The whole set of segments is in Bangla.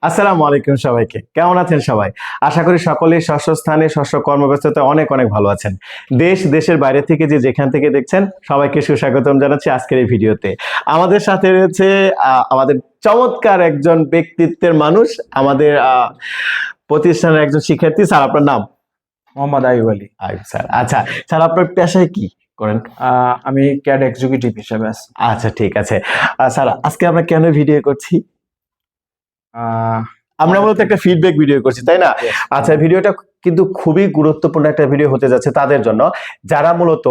আসসালামু আলাইকুম সবাইকে, কেমন আছেন সবাই? আশা করি সকলেই স্থানে কর্মব্যস্ততা অনেক অনেক ভালো আছেন। দেশের বাইরে থেকে যেখান থেকে দেখছেন সবাইকে সুস্বাগতম জানাচ্ছি আজকের এই ভিডিওতে। আমাদের সাথে রয়েছে আমাদের চমৎকার একজন ব্যক্তিত্বের মানুষ, আমাদের প্রতিষ্ঠানের একজন শিক্ষার্থী। স্যার, আপনার নাম? মোহাম্মদ আইয়ুব আলী। আইয়ুব স্যার। আচ্ছা স্যার, আপনার পেশায় কি করেন? আমি ক্যাড এক্সিকিউটিভ হিসেবে আছি। আচ্ছা, ঠিক আছে। স্যার, আজকে আমরা কেন ভিডিও করছি? আমরা মূলত একটা ফিডব্যাক ভিডিও করছি, তাই না? আচ্ছা, ভিডিওটা কিন্তু খুবই গুরুত্বপূর্ণ একটা ভিডিও হতে যাচ্ছে তাদের জন্য যারা মূলত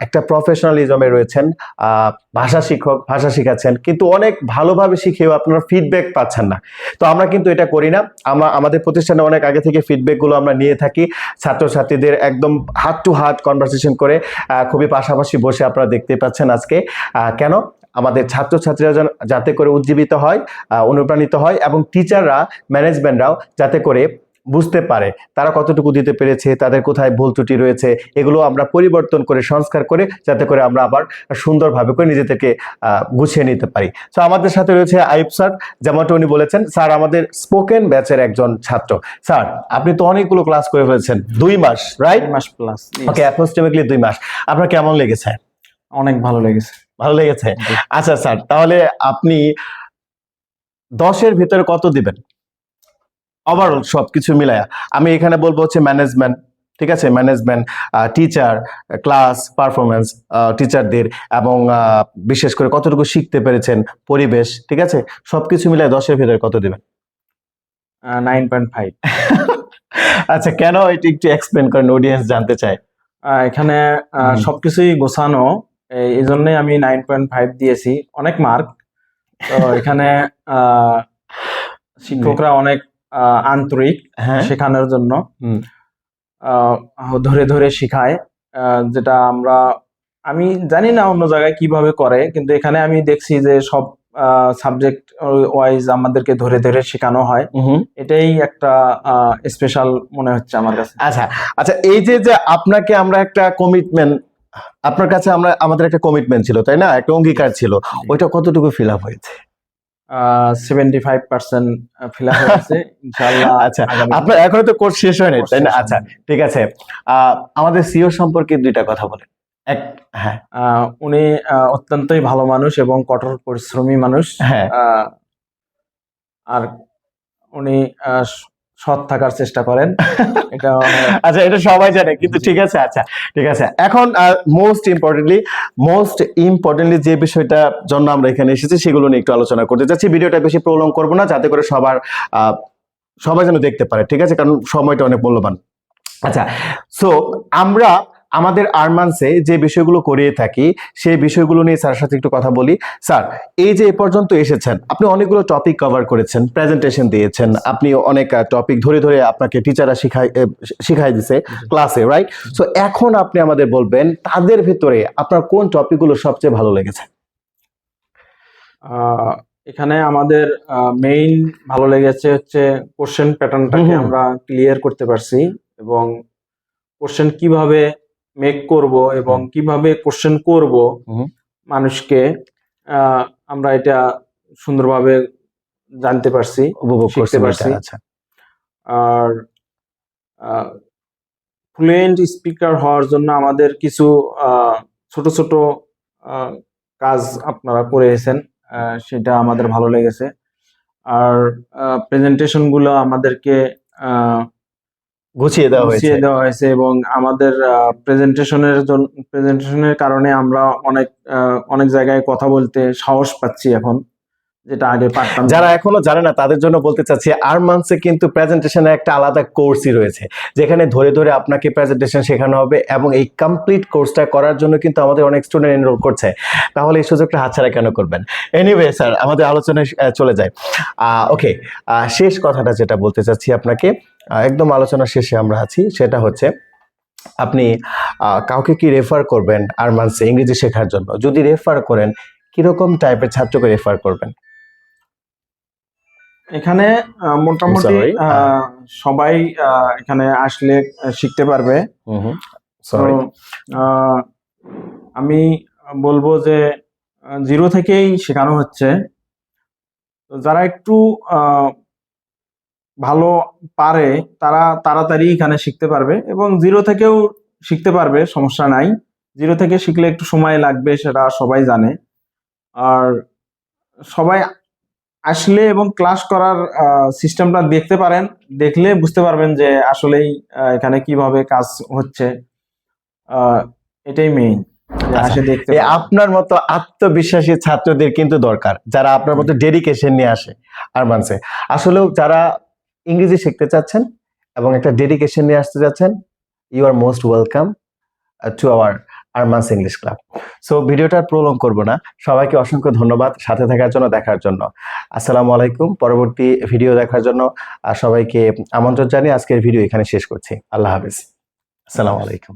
একটা প্রফেশনালিজমে রয়েছেন, ভাষা শিক্ষক, ভাষা শিখাচ্ছেন, কিন্তু অনেক ভালোভাবে শিখেও আপনারা ফিডব্যাক পাচ্ছেন না। তো আমরা কিন্তু এটা করি না। আমরা আমাদের প্রতিষ্ঠানে অনেক আগে থেকে ফিডব্যাক গুলো আমরা নিয়ে থাকি, ছাত্রছাত্রীদের একদম হার্ট টু হার্ট কনভারসেশন করে, খুবই পাশাপাশি বসে আপনারা দেখতে পাচ্ছেন আজকে। কেন? আমাদের ছাত্রছাত্রীরা যাতে করে উজ্জীবিত হয়, অনুপ্রাণিত হয়, এবং টিচাররা, ম্যানেজমেন্টরাও যাতে করে বুঝতে পারে তারা কতটুকু দিতে পেরেছে, তাদের কোথায় ভুল ত্রুটি রয়েছে, এগুলো আমরা পরিবর্তন করে, সংস্কার করে, যাতে করে আমরা আবার সুন্দরভাবে করে নিজেদেরকে গুছিয়ে নিতে পারি। তো আমাদের সাথে রয়েছে আইয়ুব স্যার। যেমনটা উনি বলেছেন, স্যার আমাদের স্পোকেন ব্যাচের একজন ছাত্র। স্যার, আপনি তো অনেকগুলো ক্লাস করে ফেলেছেন, 2 মাস, রাইট? 2 মাস প্লাস। ওকে, অ্যাপ্রক্সিমেটলি 2 মাস। আপনার কেমন লেগেছে? অনেক ভালো লেগেছে। ভালো লেগেছে? আচ্ছা স্যার, তাহলে আপনি 10-এর ভিতরে কত দিবেন ওভারঅল সবকিছু মিলায়া? আমি এখানে বলবো হচ্ছে ম্যানেজমেন্ট, ঠিক আছে, ম্যানেজমেন্ট, টিচার, ক্লাস পারফরমেন্স, টিচারদের, এবং বিশেষ করে কতটুকু শিখতে পেরেছেন, পরিবেশ, ঠিক আছে, সবকিছু মিলায় 10-এর ভিতরে কত দিবেন? 9.5। আচ্ছা, কেন এটি একটু এক্সপ্লেন করেন, অডিয়েন্স জানতে চায়। এখানে সবকিছুই গোছানো, এই জন্যই আমি 9.5 দিয়েছি। অনেক মার্ক তো এখানে শিক্ষকরা অনেক আন্তরিক শেখানোর জন্য, ধরে ধরে শিখায়, যেটা আমি জানি না অন্য জায়গায় কিভাবে করে, কিন্তু এখানে আমি দেখছি যে সব সাবজেক্ট ওয়াইজ আমাদেরকে ধরে ধরে শেখানো হয়। এটাই একটা স্পেশাল মনে হচ্ছে আমার কাছে। আচ্ছা আচ্ছা, এই যে আপনাকে আমরা একটা কমিটমেন্ট, আপনার কাছে আমাদের একটা কমিটমেন্ট ছিল, তাই না? একটা অঙ্গীকার ছিল, ওইটা কতটুকু ফিল আপ হয়েছে? 75% ফিল আপ হয়েছে ইনশাআল্লাহ। আচ্ছা, আপনার এখনো তো কোর্স শেষ হয়নি, তাই না? আচ্ছা, ঠিক আছে। আমাদের সিও সম্পর্কে 2টা কথা বলেন। হ্যাঁ, উনি অত্যন্তই ভালো মানুষ এবং কঠোর পরিশ্রমী মানুষ। হ্যাঁ, আর উনি সৎ থাকার চেষ্টা করেন। এটা আচ্ছা, এটা সবাই জানে, কিন্তু ঠিক আছে। আচ্ছা, ঠিক আছে। এখন মোস্ট ইম্পর্টেন্টলি যে বিষয়টার জন্য আমরা এখানে এসেছি সেগুলো নিয়ে একটু আলোচনা করতে চাচ্ছি। ভিডিওটা বেশি প্রলং করবো না, যাতে করে সবাই যেন দেখতে পারে, ঠিক আছে, কারণ সময়টা অনেক মূল্যবান। আচ্ছা, সো আমরা আমাদের আরমান্সে যে বিষয়গুলো করিয়ে থাকি সেই বিষয়গুলো নিয়ে স্যারের সাথে একটু কথা বলি। স্যার, এই যে এ পর্যন্ত এসেছেন, আপনি অনেকগুলো টপিক কভার করেছেন, প্রেজেন্টেশন দিয়েছেন, আপনি অনেক টপিক ধরে ধরে আপনাকে টিচাররা শিখাই দিছে ক্লাসে, রাইট? সো এখন আপনি আমাদের বলবেন তাদের ভিতরে আপনার কোন টপিকগুলো সবচেয়ে ভালো লেগেছে? এখানে আমাদের মেইন ভালো লেগেছে হচ্ছে কোশ্চেন প্যাটার্নটাকে আমরা ক্লিয়ার করতে পারছি, এবং কোশ্চেন কিভাবে মেক করব এবং কিভাবে কোশ্চেন করব মানুষকে, আমরা এটা সুন্দরভাবে জানতে পারছি, শিখতে পারছি। আর ফ্লুয়েন্ট স্পিকার হওয়ার জন্য আমাদের কিছু ছোট ছোট কাজ আপনারা করেছেন, সেটা আমাদের ভালো লেগেছে। আর প্রেজেন্টেশন গুলো আমাদেরকে গুছিয়ে দেওয়া হয়েছে এবং আমাদের প্রেজেন্টেশনের কারণে আমরা অনেক জায়গায় কথা বলতে সাহস পাচ্ছি এখন, যেটা আগে পারতাম। যারা এখনো জানে না তাদের জন্য বলতে চাচ্ছি, আরমান্সে কিন্তু প্রেজেন্টেশনের একটা আলাদা কোর্সই রয়েছে, যেখানে ধরে ধরে আপনাকে প্রেজেন্টেশন শেখানো হবে, এবং এই কমপ্লিট কোর্সটা করার জন্য কিন্তু আমাদের অনেক স্টুডেন্ট এনরোল করছে। তাহলে এই সুযোগটা হাতছাড়া কেন করবেন? এনিওয়ে স্যার, আমাদের আলোচনায় চলে যায়। ওকে, শেষ কথাটা যেটা বলতে চাচ্ছি আপনাকে, একদম আলোচনার শেষে আমরা আছি, সেটা হচ্ছে আপনি কাউকে কি রেফার করবেন আরমান্সে ইংরেজি শেখার জন্য? যদি রেফার করেন, কিরকম টাইপের ছাত্রকে রেফার করবেন? এখানে মোটামুটি সবাই এখানে আসলে শিখতে পারবে। আমি বলবো যে 0 থেকেই শেখানো হচ্ছে। যারা একটু ভালো পারে তারা তাড়াতাড়ি এখানে শিখতে পারবে, এবং জিরো থেকেও শিখতে পারবে, সমস্যা নাই। জিরো থেকে শিখলে একটু সময় লাগবে, সেটা সবাই জানে। আর সবাই আসলে এবং ক্লাস করার সিস্টেমটা দেখতে পারেন, দেখলে বুঝতে পারবেন যে আসলেই এখানে কিভাবে কাজ হচ্ছে। আহ, এটাই মেইন, যে আচ্ছা, আসে দেখতে এই পারবেন। আপনার মতো আত্মবিশ্বাসী ছাত্রদের কিন্তু দরকার, যারা আপনার মতো ডেডিকেশন নিয়ে আসে আরমানসে। আসলেও যারা ইংরেজি শিখতে চাচ্ছেন এবং একটা ডেডিকেশন নিয়ে আসতে যাচ্ছেন, you are most welcome to our Arman's English club. So ভিডিওটা প্রলং করব না, সবাইকে অসংখ্য ধন্যবাদ সাথে থাকার জন্য, দেখার জন্য। আসসালামু আলাইকুম। পরবর্তী ভিডিও দেখার জন্য সবাইকে আমন্ত্রণ জানিয়ে আজকের ভিডিও এখানে শেষ করছি। আল্লাহ হাফেজ। আসসালামু আলাইকুম।